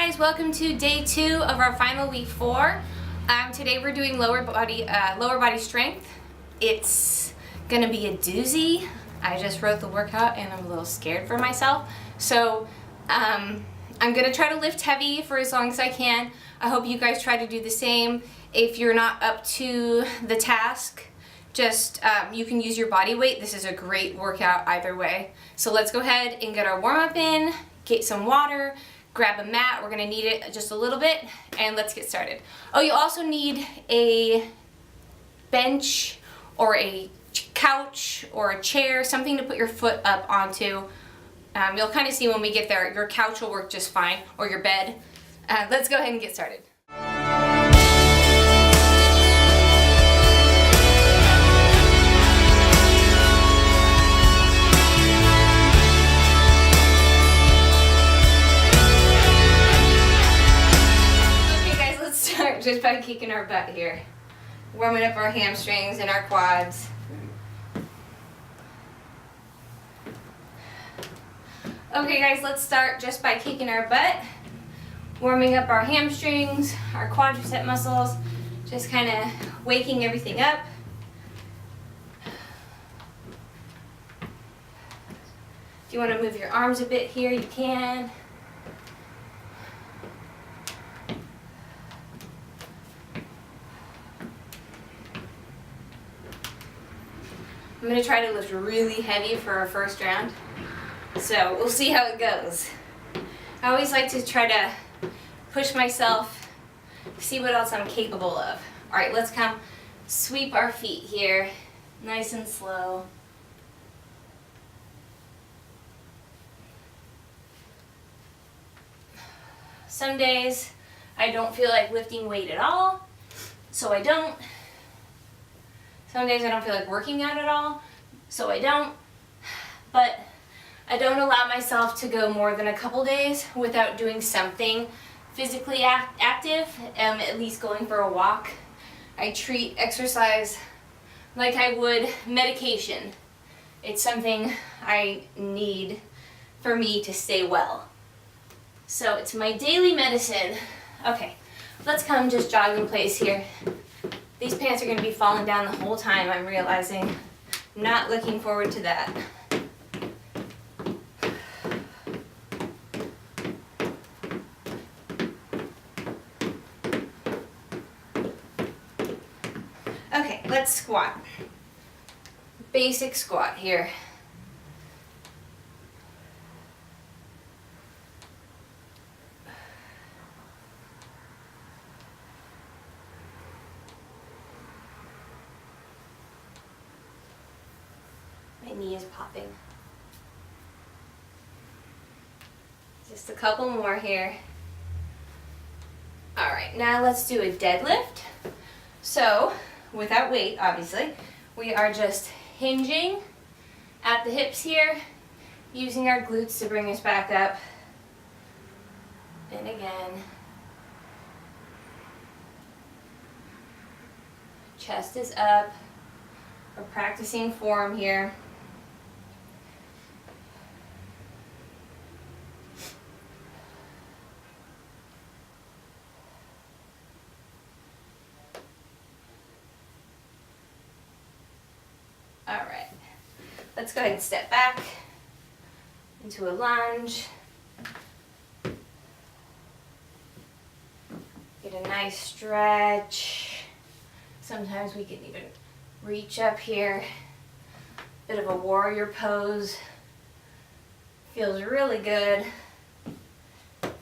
guys, welcome to day 2 of our final week 4. Today we're doing lower body strength. It's gonna be a doozy. I just wrote the workout and I'm a little scared for myself. So I'm gonna try to lift heavy for as long as I can. I hope you guys try to do the same. If you're not up to the task, just you can use your body weight. This is a great workout either way. So let's go ahead and get our warm-up in, get some water, grab a mat. We're gonna need it just a little bit, and let's get started. Oh, you also need a bench or a couch or a chair, something to put your foot up onto. You'll kind of see when we get there. Your couch will work just fine, or your bed. Let's go ahead and get started. Just by kicking our butt here, warming up our hamstrings and our quads. Okay guys, let's start just by kicking our butt, warming up our hamstrings, our quadricep muscles, just kind of waking everything up. If you want to move your arms a bit here, you can. I'm going to try to lift really heavy for our first round, so we'll see how it goes. I always like to try to push myself, see what else I'm capable of. Alright, let's come sweep our feet here, nice and slow. Some days I don't feel like lifting weight at all, so I don't. Some days I don't feel like working out at all, so I don't. But I don't allow myself to go more than a couple days without doing something physically active, at least going for a walk. I treat exercise like I would medication. It's something I need for me to stay well. So it's my daily medicine. Okay, let's come just jog in place here. These pants are going to be falling down the whole time, I'm realizing. Not looking forward to that. Okay, let's squat. Basic squat here. My knee is popping. Just a couple more here. Alright, now let's do a deadlift. So, without weight, obviously, we are just hinging at the hips here, using our glutes to bring us back up. And again. Chest is up. We're practicing form here. Alright, let's go ahead and step back into a lunge. Get a nice stretch. Sometimes we can even reach up here. Bit of a warrior pose. Feels really good. I'm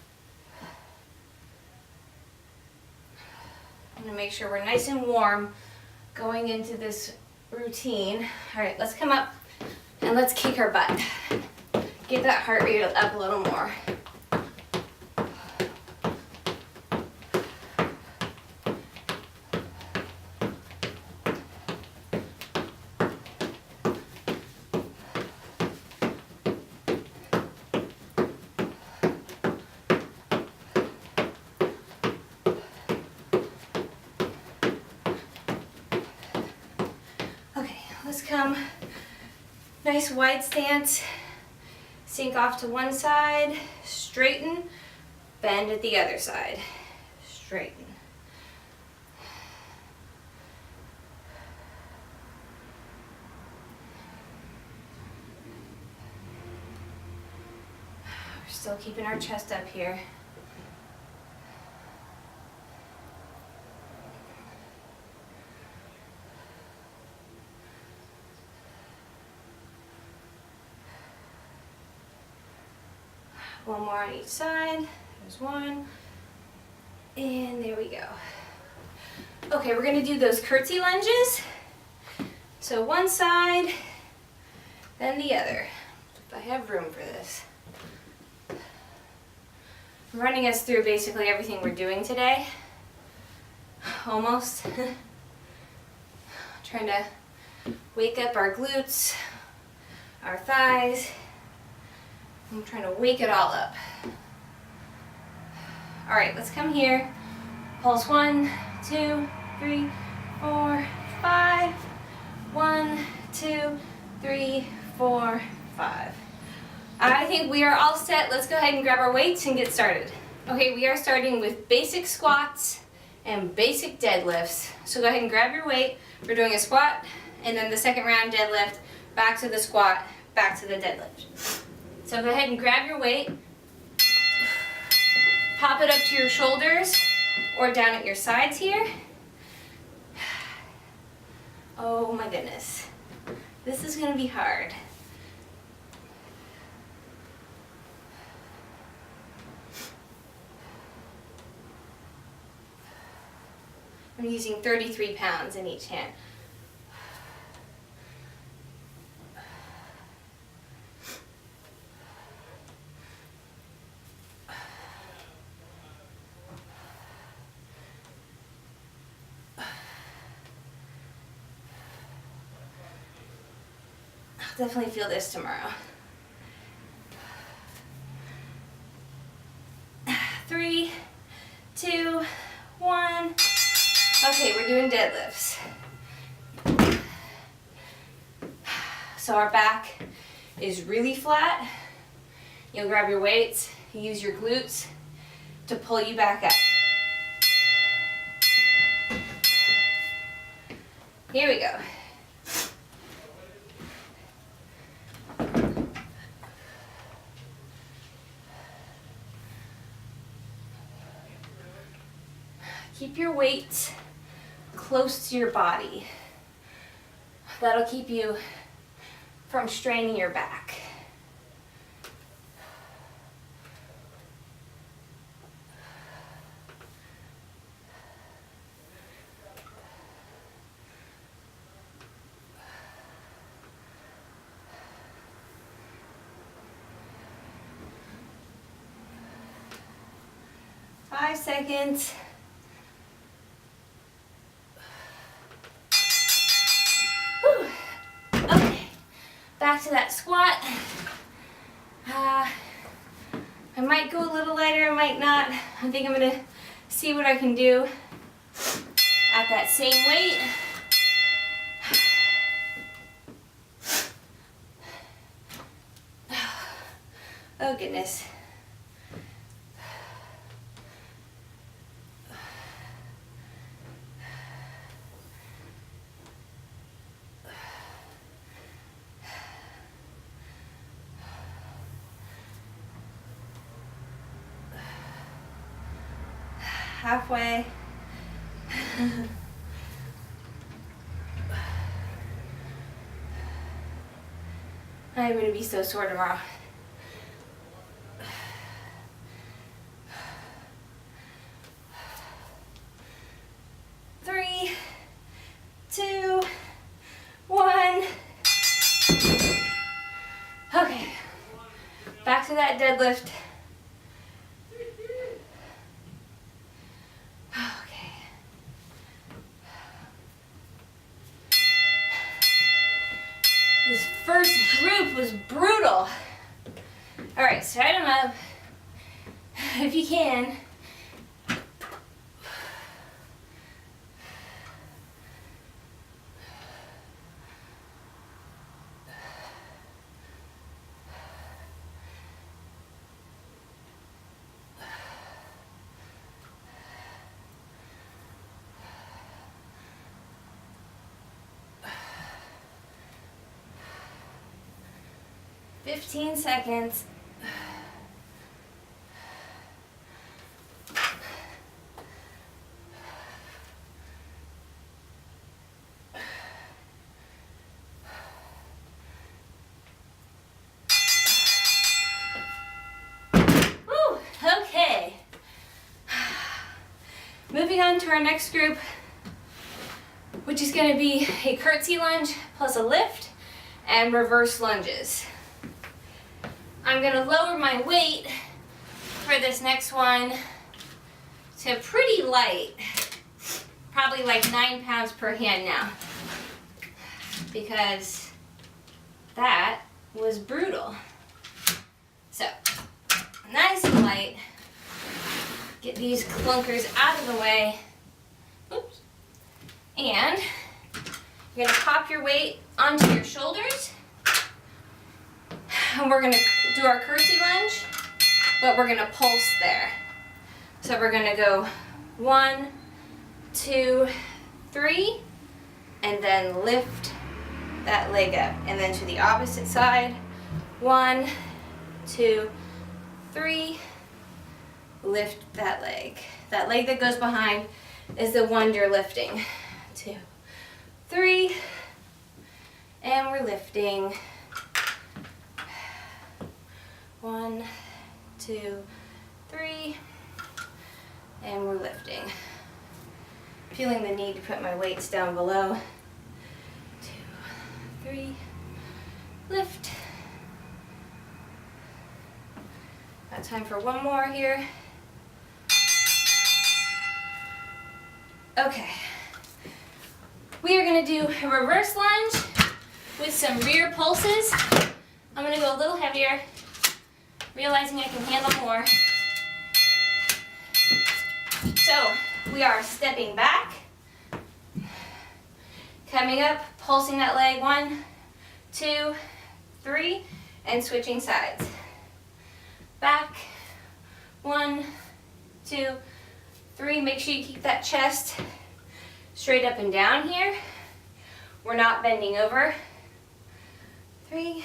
gonna make sure we're nice and warm going into this routine. All right, let's come up and let's kick our butt. Get that heart rate up a little more. Let's come, nice wide stance, sink off to one side, straighten, Bend at the other side. Straighten. We're still keeping our chest up here. One more on each side. There's one. And there we go. Okay, we're gonna do those curtsy lunges. So one side, then the other. If I have room for this. I'm running us through basically everything we're doing today. Almost. Trying to wake up our glutes, our thighs. I'm trying to wake it all up. All right, let's come here. Pulse 1, 2, 3, 4, 5. 1, 2, 3, 4, 5. I think we are all set. Let's go ahead and grab our weights and get started. Okay, we are starting with basic squats and basic deadlifts. So go ahead and grab your weight. We're doing a squat, and then the second round deadlift, back to the squat, back to the deadlift. So go ahead and grab your weight. Pop it up to your shoulders or down at your sides here. Oh my goodness. This is gonna be hard. I'm using 33 pounds in each hand. I'll definitely feel this tomorrow. 3, 2, 1. Okay, we're doing deadlifts. So our back is really flat. You'll grab your weights, use your glutes to pull you back up. Here we go. Keep your weight close to your body. That'll keep you from straining your back. Five seconds. Back to that squat. I might go a little lighter, I might not. I think I'm gonna see what I can do at that same weight. Oh goodness. Halfway. I'm going to be so sore tomorrow. Three, two, one. Okay, back to that deadlift. This first group was brutal. All right, straighten them up if you can. 15 seconds. Woo, okay. Moving on to our next group, which is going to be a curtsy lunge plus a lift and reverse lunges. I'm going to lower my weight for this next one to pretty light, probably like 9 pounds per hand now, because that was brutal. So, nice and light. Get these clunkers out of the way. Oops. And you're going to pop your weight onto your shoulders. And we're going to do our curtsy lunge, but we're going to pulse there. So we're going to go 1, 2, 3, and then lift that leg up. And then to the opposite side, 1, 2, 3, lift that leg. That leg that goes behind is the one you're lifting. 2, 3, and we're lifting. 1, 2, 3, and we're lifting. Feeling the need to put my weights down below. 2, 3, lift. Got time for one more here. Okay. We are going to do a reverse lunge with some rear pulses. I'm going to go a little heavier, realizing I can handle more. So we are stepping back, coming up, pulsing that leg, 1, 2, 3, and switching sides. Back, 1, 2, 3. Make sure you keep that chest straight up and down here. We're not bending over. 3.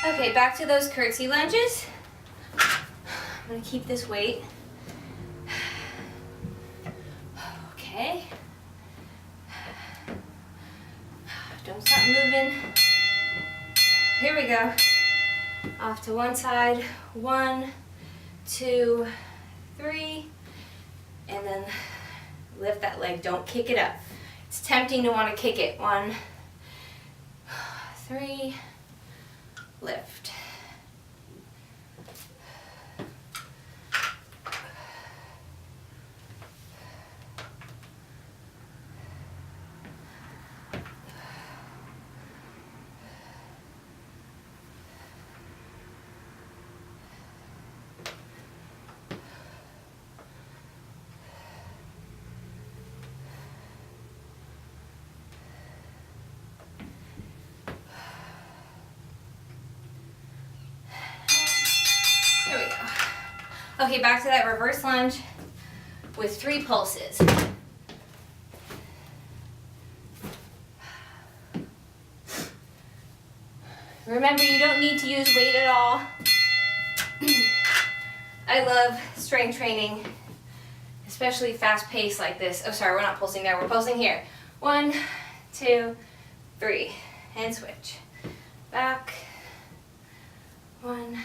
Okay, back to those curtsy lunges. I'm going to keep this weight. Okay. Don't stop moving. Here we go. Off to one side. 1, 2, 3. And then lift that leg. Don't kick it up. It's tempting to want to kick it. 1, 3. Lift. There we go. Okay, back to that reverse lunge with 3 pulses. Remember, you don't need to use weight at all. I love strength training, especially fast paced like this. Oh, sorry, we're not pulsing there, we're pulsing here. 1, 2, 3, and switch. Back. 1,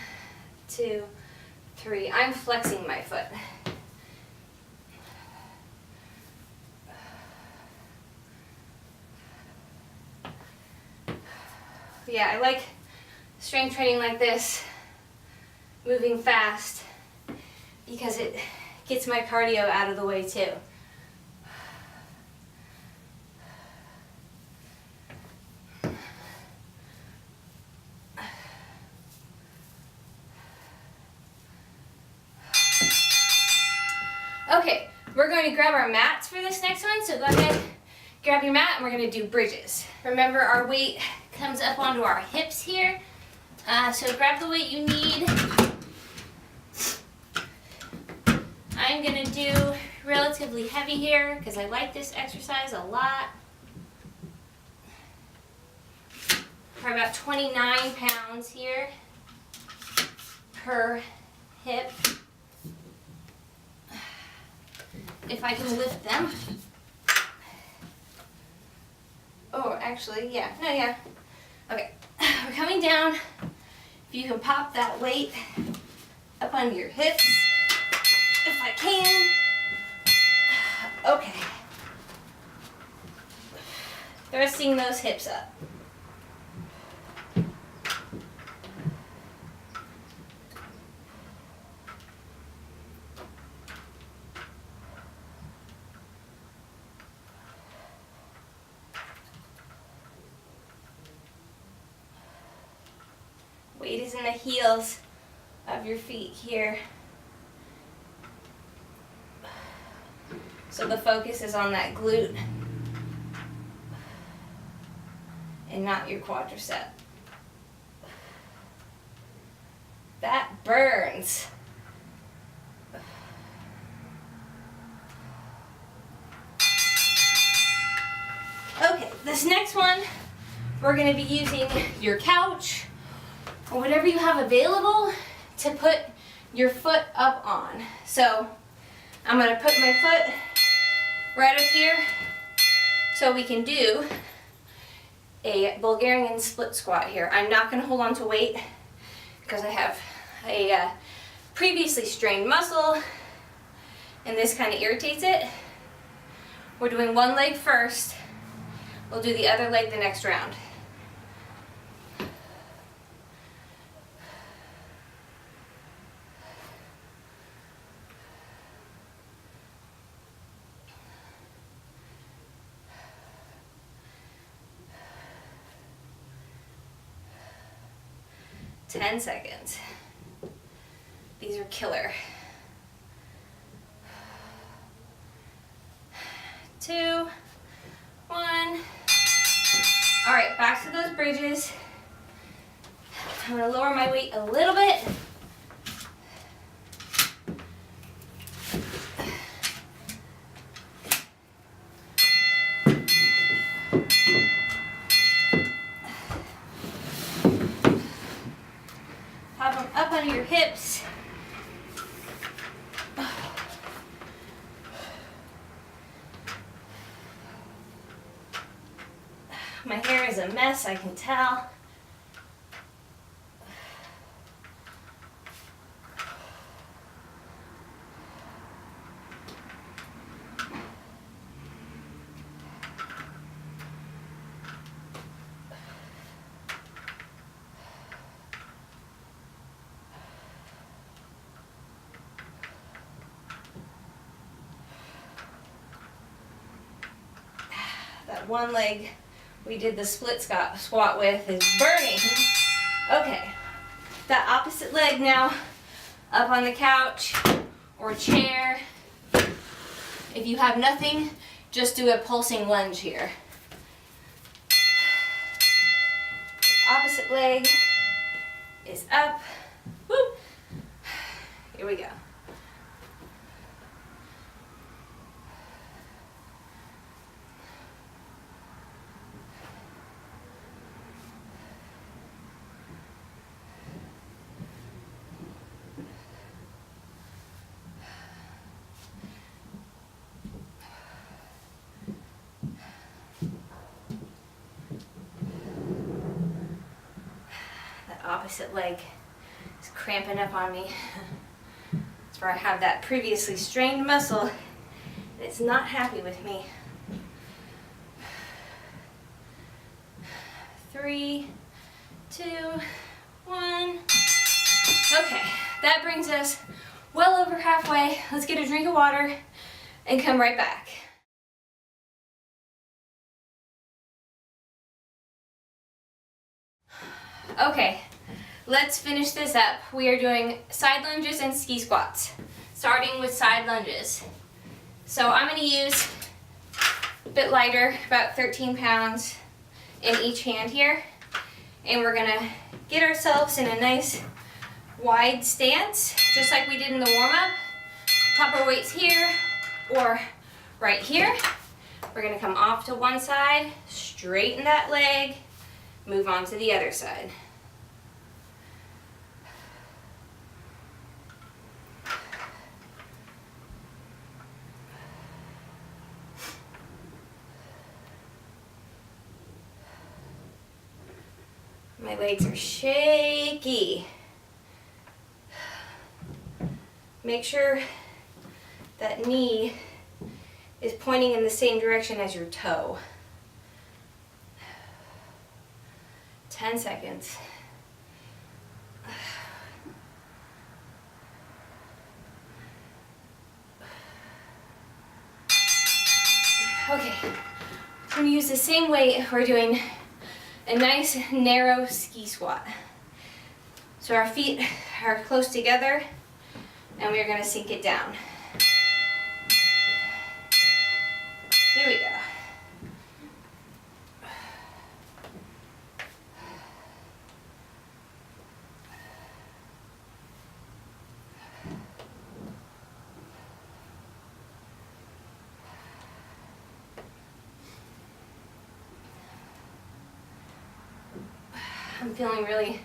2, 3. I'm flexing my foot. Yeah, I like strength training like this, moving fast, because it gets my cardio out of the way too. Okay, We're going to grab our mats for this next one, so go ahead, grab your mat, and we're going to do bridges. Remember, our weight comes up onto our hips here, so grab the weight you need. I'm going to do relatively heavy here because I like this exercise a lot. Probably about 29 pounds here per hip. If I can lift them. Oh, actually, yeah. No, yeah. Okay. We're coming down. If you can pop that weight up under your hips. If I can. Okay. Thrusting those hips up. Weight is in the heels of your feet here. So the focus is on that glute and not your quadricep. That burns. Okay, this next one, we're going to be using your couch or whatever you have available to put your foot up on. So I'm going to put my foot right up here so we can do a Bulgarian split squat here. I'm not going to hold on to weight because I have a previously strained muscle and this kind of irritates it. We're doing one leg first. We'll do the other leg the next round. Ten seconds. These are killer. 2, 1. All right, back to those bridges. I'm gonna lower my weight a little bit. Pop them up under your hips. My hair is a mess, I can tell. That one leg we did the split squat with is burning. Okay, that opposite leg now up on the couch or chair. If you have nothing, just do a pulsing lunge here. Opposite leg is up. Whoop. Here we go. Opposite leg is cramping up on me. That's where I have that previously strained muscle and it's not happy with me. 3, 2, 1. Okay, that brings us well over halfway. Let's get a drink of water and come right back. Okay. Let's finish this up. We are doing side lunges and ski squats. Starting with side lunges. So I'm going to use a bit lighter, about 13 pounds in each hand here. And we're going to get ourselves in a nice wide stance, just like we did in the warm-up. Pop our weights here or right here. We're going to come off to one side, straighten that leg, move on to the other side. My legs are shaky. Make sure that knee is pointing in the same direction as your toe. 10 seconds. Okay, I'm going to use the same weight. We're doing a nice narrow ski squat. So our feet are close together and we're going to sink it down. Here we go. I'm feeling really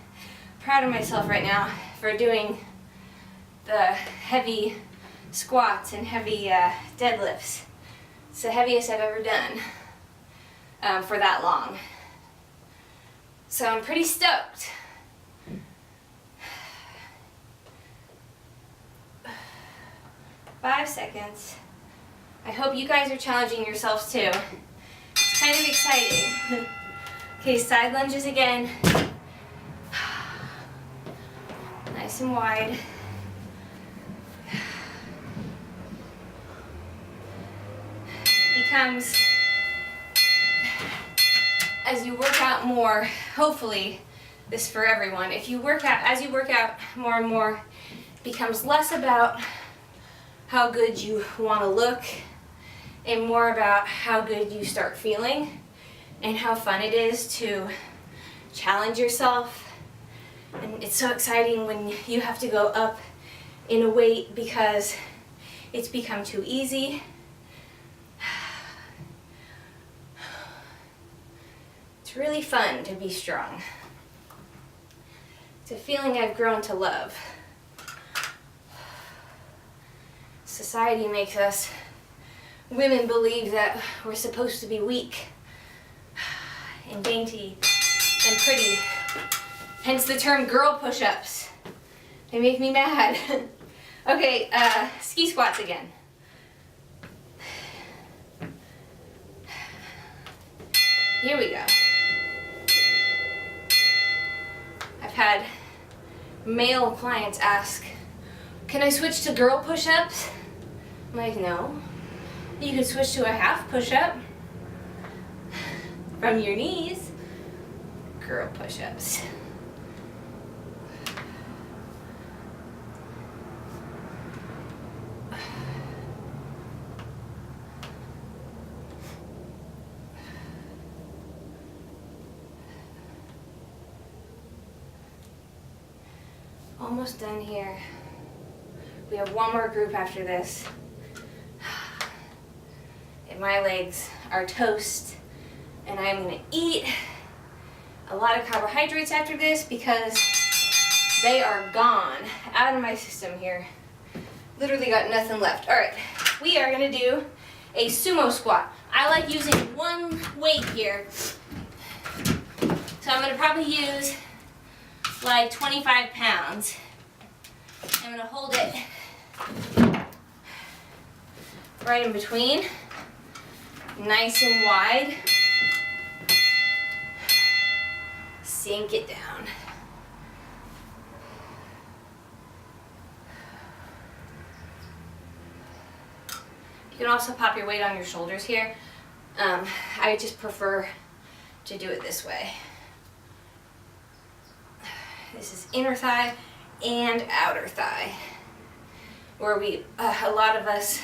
proud of myself right now for doing the heavy squats and heavy deadlifts. It's the heaviest I've ever done for that long. So I'm pretty stoked. Five seconds. I hope you guys are challenging yourselves too. It's kind of exciting. Okay, side lunges again. Nice and wide. Becomes, as you work out more, hopefully this for everyone, as you work out more and more, it becomes less about how good you want to look and more about how good you start feeling and how fun it is to challenge yourself. And it's so exciting when you have to go up in a weight because it's become too easy. It's really fun to be strong. It's a feeling I've grown to love. Society makes us women believe that we're supposed to be weak and dainty and pretty. Hence the term girl push-ups. They make me mad. Okay, ski squats again. Here we go. I've had male clients ask, can I switch to girl push-ups? I'm like, no. You could switch to a half push-up from your knees. Girl push-ups. Almost done here. We have one more group after this. And my legs are toast. And I'm going to eat a lot of carbohydrates after this because they are gone out of my system here. Literally got nothing left. All right, we are going to do a sumo squat. I like using one weight here. So I'm going to probably use like 25 pounds. I'm going to hold it right in between, nice and wide. Sink it down. You can also pop your weight on your shoulders here. I just prefer to do it this way. This is inner thigh and outer thigh, where a lot of us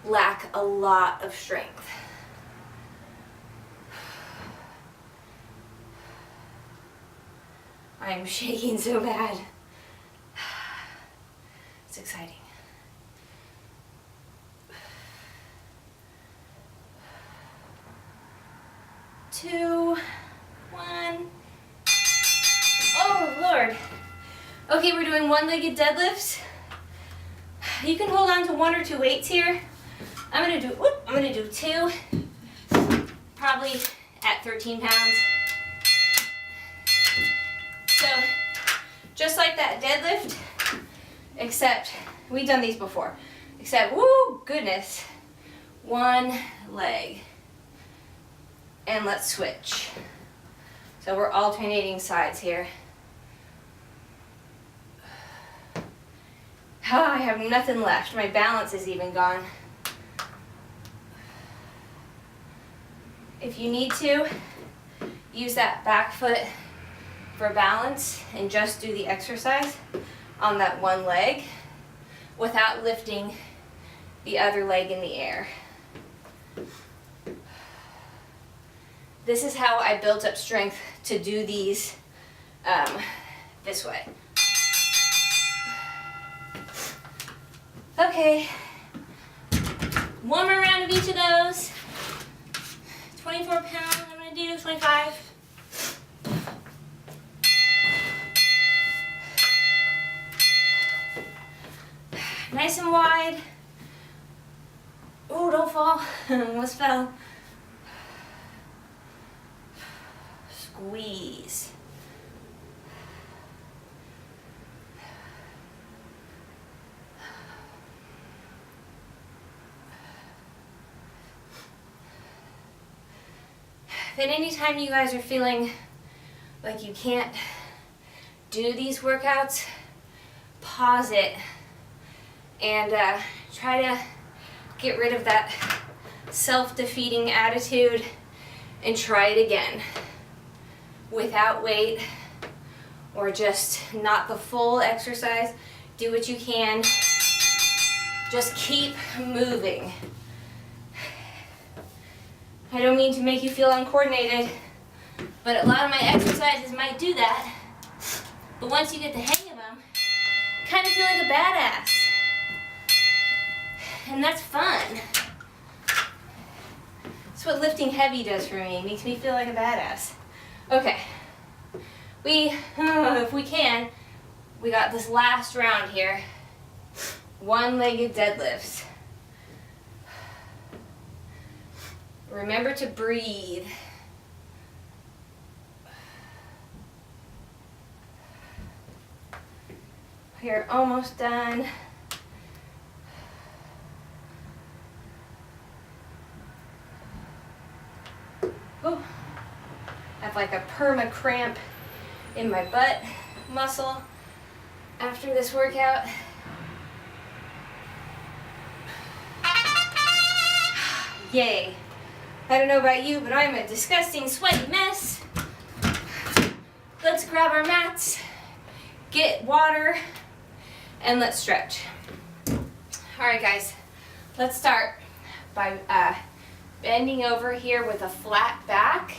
lack a lot of strength. I am shaking so bad. It's exciting. 2, 1. Oh, Lord. Okay, we're doing one-legged deadlifts. You can hold on to 1 or 2 weights here. I'm gonna do 2, probably at 13 pounds. So, just like that deadlift, except, we've done these before, except, woo, goodness, 1 leg. And let's switch. So we're alternating sides here. Oh, I have nothing left. My balance is even gone. If you need to, use that back foot for balance and just do the exercise on that 1 leg without lifting the other leg in the air. This is how I built up strength to do these this way. Okay, 1 more round of each of those. 24 pounds, I'm gonna do 25. Nice and wide. Oh, don't fall. Almost fell. Squeeze. Then anytime you guys are feeling like you can't do these workouts, pause it and try to get rid of that self-defeating attitude and try it again without weight or just not the full exercise. Do what you can. Just keep moving. I don't mean to make you feel uncoordinated, but a lot of my exercises might do that. But once you get the hang of them, you kind of feel like a badass. And that's fun. That's what lifting heavy does for me. It makes me feel like a badass. Okay. If we can, we got this last round here. One-legged deadlifts. Remember to breathe. We're almost done. Oh, I have like a perma cramp in my butt muscle after this workout. Yay. I don't know about you, but I'm a disgusting, sweaty mess. Let's grab our mats, get water, and let's stretch. All right, guys, let's start by bending over here with a flat back.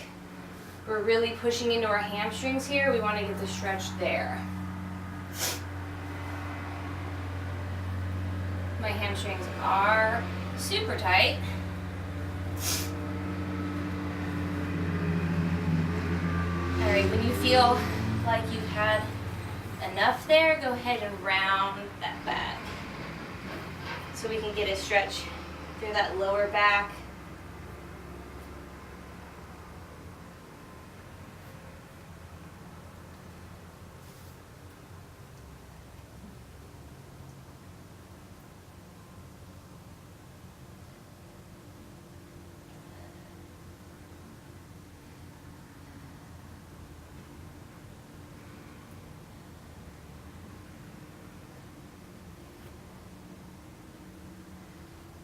We're really pushing into our hamstrings here. We want to get the stretch there. My hamstrings are super tight. All right, when you feel like you've had enough there, go ahead and round that back so we can get a stretch through that lower back.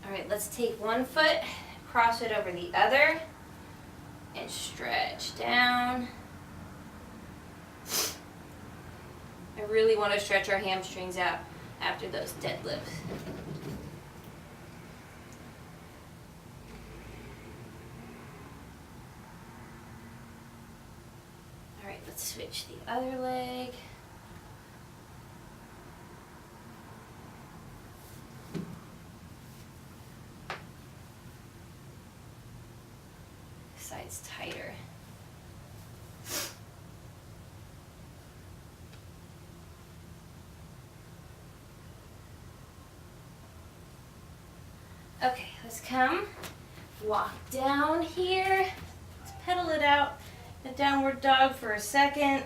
All right, let's take one foot, cross it over the other, and stretch down. I really want to stretch our hamstrings out after those deadlifts. let's switch the other leg. This side's tighter. Okay, let's come, walk down here. Let's pedal it out, the downward dog for a second.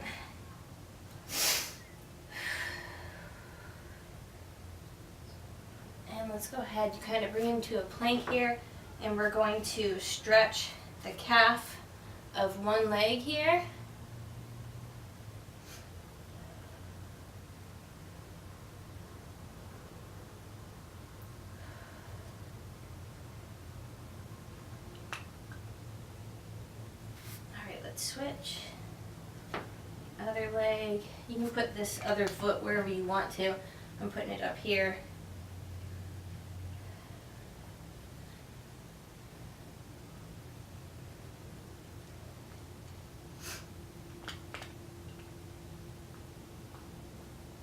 And let's go ahead and kind of bring into a plank here, and we're going to stretch the calf of one leg here. Switch. Other leg. You can put this other foot wherever you want to. I'm putting it up here.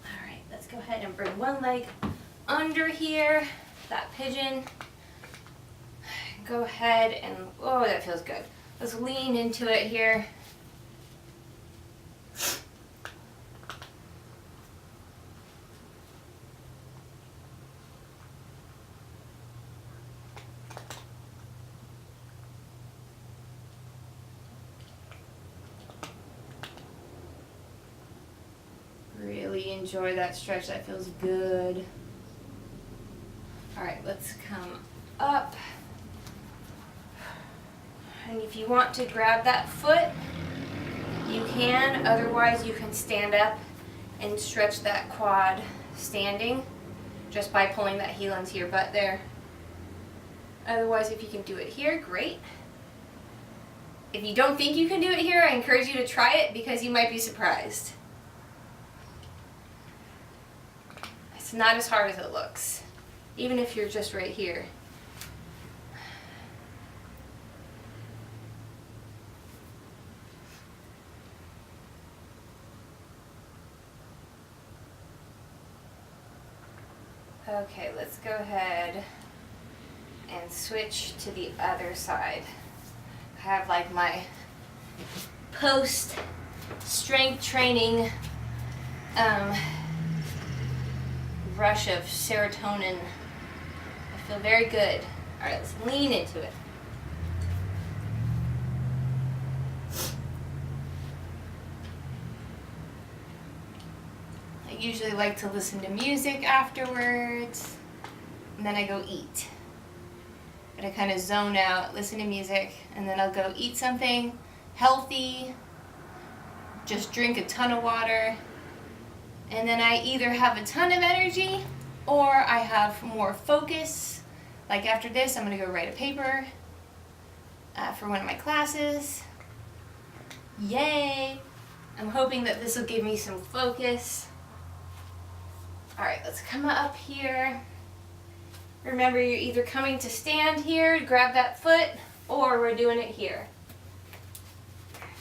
Alright, let's go ahead and bring one leg under here, that pigeon. Go ahead and, oh, that feels good. Let's lean into it here. Really enjoy that stretch, that feels good. All right, let's come up. And if you want to grab that foot, you can. Otherwise, you can stand up and stretch that quad standing just by pulling that heel into your butt there. Otherwise, if you can do it here, great. If you don't think you can do it here, I encourage you to try it because you might be surprised. It's not as hard as it looks, even if you're just right here. Okay, let's go ahead and switch to the other side. I have like my post strength training rush of serotonin. I feel very good. All right, let's lean into it. I usually like to listen to music afterwards, and then I go eat. But I kind of zone out, listen to music, and then I'll go eat something healthy, just drink a ton of water, and then I either have a ton of energy or I have more focus. Like after this, I'm going to go write a paper for one of my classes. Yay! I'm hoping that this will give me some focus. Alright, let's come up here. Remember, you're either coming to stand here, grab that foot, or we're doing it here.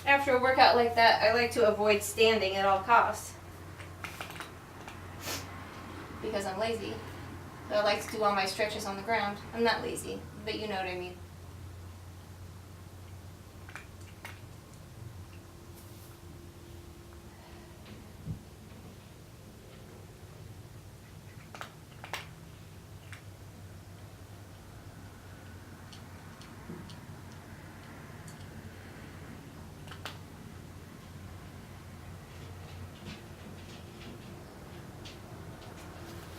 After a workout like that, I like to avoid standing at all costs because I'm lazy. So I like to do all my stretches on the ground. I'm not lazy, but you know what I mean.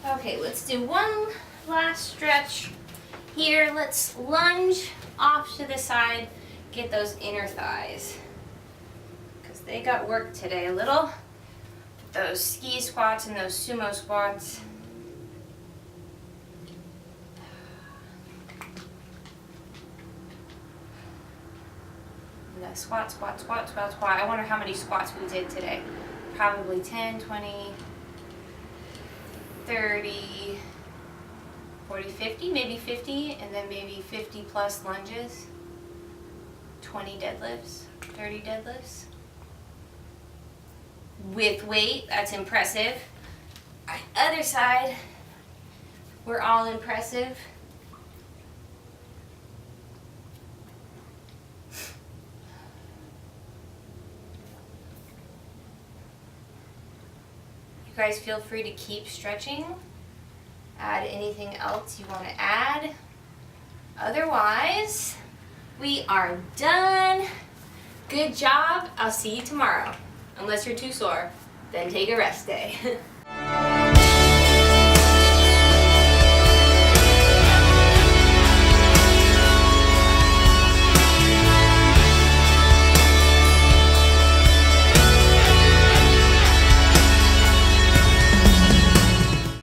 Okay, let's do one last stretch here. Let's lunge off to the side, get those inner thighs, because they got work today a little. Those ski squats and those sumo squats. And the squat, squat, squat, squat, squat. I wonder how many squats we did today. Probably 10, 20, 30, 40, 50, maybe 50, and then maybe 50 plus lunges, 20 deadlifts, 30 deadlifts. with weight. That's impressive. On the other side, we're all impressive. You guys feel free to keep stretching. Add anything else you want to add. Otherwise, we are done. Good job. I'll see you tomorrow. Unless you're too sore, then take a rest day.